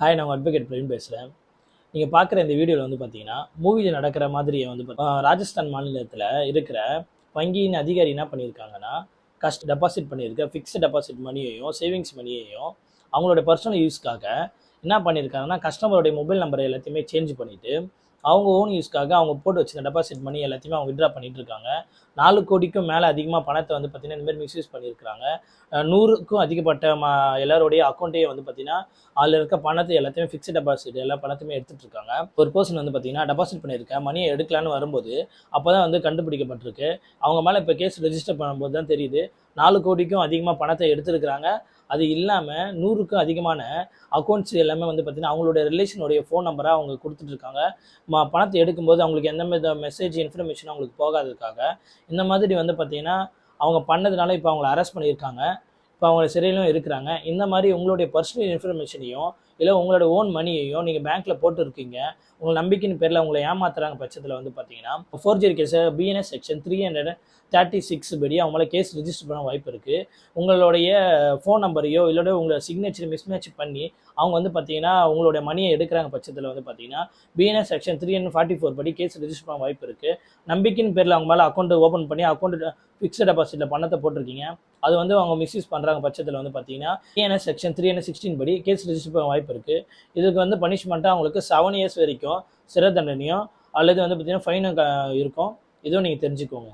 Hi, நான் advocate Praveen பேசுகிறேன். நீங்கள் பார்க்குற இந்த வீடியோவில் வந்து பார்த்தீங்கன்னா, மூவியில் நடக்கிற மாதிரியே வந்து ராஜஸ்தான் மாநிலத்தில் இருக்கிற வங்கியின் அதிகாரி என்ன பண்ணியிருக்காங்கன்னா, டெபாசிட் பண்ணியிருக்க ஃபிக்ஸ்டு டெபாசிட் மணியையும் சேவிங்ஸ் மணியையும் அவங்களோட பர்சனல் யூஸ்க்காக என்ன பண்ணியிருக்காங்கன்னா, கஸ்டமருடைய மொபைல் நம்பரை எல்லாத்தையுமே சேஞ்ச் பண்ணிவிட்டு அவங்க ஓன் யூஸ்க்காக அவங்க போட்டு வச்சிருந்த டெபாசிட் மணி எல்லாத்தையுமே அவங்க வித்ட்ரா பண்ணிட்டு இருக்காங்க. 4 கோடிக்கும் மேலே அதிகமாக பணத்தை வந்து பார்த்தீங்கன்னா இந்த மாதிரி மிஸ்யூஸ் பண்ணியிருக்காங்க. 100க்கும் அதிகப்பட்ட எல்லாருடைய அக்கௌண்ட்டையும் வந்து பார்த்தீங்கன்னா அதில் இருக்க பணத்தை எல்லாத்தையுமே ஃபிக்ஸ்ட் டெபாசிட் எல்லா பணத்தையுமே எடுத்துகிட்டு இருக்காங்க. ஒரு பர்சன் வந்து பார்த்தீங்கன்னா டெபாசிட் பண்ணியிருக்க மணியை எடுக்கலான்னு வரும்போது அப்போ தான் வந்து கண்டுபிடிக்கப்பட்டிருக்கு. அவங்க மேலே இப்போ கேஸ் ரெஜிஸ்டர் பண்ணும்போது தான் தெரியுது 4 கோடிக்கும் அதிகமாக பணத்தை எடுத்துருக்கிறாங்க. அது இல்லாமல் 100க்கும் அதிகமான அக்கௌண்ட்ஸ் எல்லாமே வந்து பார்த்தீங்கன்னா அவங்களுடைய ரிலேஷனுடைய ஃபோன் நம்பராக அவங்க கொடுத்துட்ருக்காங்க. பணத்தை எடுக்கும்போது அவங்களுக்கு எந்த மாதிரி மெசேஜ் இன்ஃபர்மேஷன் அவங்களுக்கு போகாததுக்காக இந்த மாதிரி வந்து பார்த்தீங்கன்னா அவங்க பண்ணதுனால இப்போ அவங்கள அரெஸ்ட் பண்ணியிருக்காங்க. இப்போ அவங்க சிறையிலும் இருக்கிறாங்க. இந்த மாதிரி உங்களுடைய பர்சனல் இன்ஃபர்மேஷனையும் இல்லை உங்களோட ஓன் மணியையும் நீங்கள் பேங்க்கில் போட்டு இருக்கீங்க, உங்கள் நம்பிக்கையின் பேரில் உங்களை ஏமாத்துறாங்க பட்சத்தில் வந்து பார்த்தீங்கன்னா ஃபோர்ஜரி கேஸை பிஎன்எஸ் செக்ஷன் 336 படி அவங்க மேலே கேஸ் ரிஜிஸ்டர் பண்ண வாய்ப்பு இருக்குது. உங்களுடைய ஃபோன் நம்பரையோ இல்லையோ உங்களோட சிக்னேச்சர் மிஸ்மேட்ச் பண்ணி அவங்க வந்து பார்த்தீங்கன்னா உங்களுடைய மணியை எடுக்கிறாங்க பட்சத்தில் வந்து பார்த்தீங்கன்னா பிஎன்எஸ் செக்ஷன் 344 படி கேஸ் ரிஜிஸ்டர் பண்ண வாய்ப்பு இருக்குது. நம்பிக்கையின் பேரில் அவங்க மேலே அக்கௌண்ட் ஓப்பன் பண்ணி அக்கௌண்ட் ஃபிக்ஸ்ட் டெபாசிட்டில் பணத்தை போட்டிருக்கீங்க, அது வந்து அவங்க மிஸ்யூஸ் பண்ணுறாங்க பட்சத்தில் வந்து பார்த்தீங்கன்னா பிஎன்எஸ் செக்ஷன் 316 படி கேஸ் ரிஜிஸ்டர் பண்ண வாய்ப்பு இருக்குது. இதுக்கு வந்து பனிஷ்மெண்ட்டாக அவங்களுக்கு 7 இயர்ஸ் வரைக்கும் சிறை தண்டனையும் அல்லது வந்து பார்த்தீங்கன்னா ஃபைனும் இருக்கும். இதுவும் நீங்கள் தெரிஞ்சுக்கோங்க.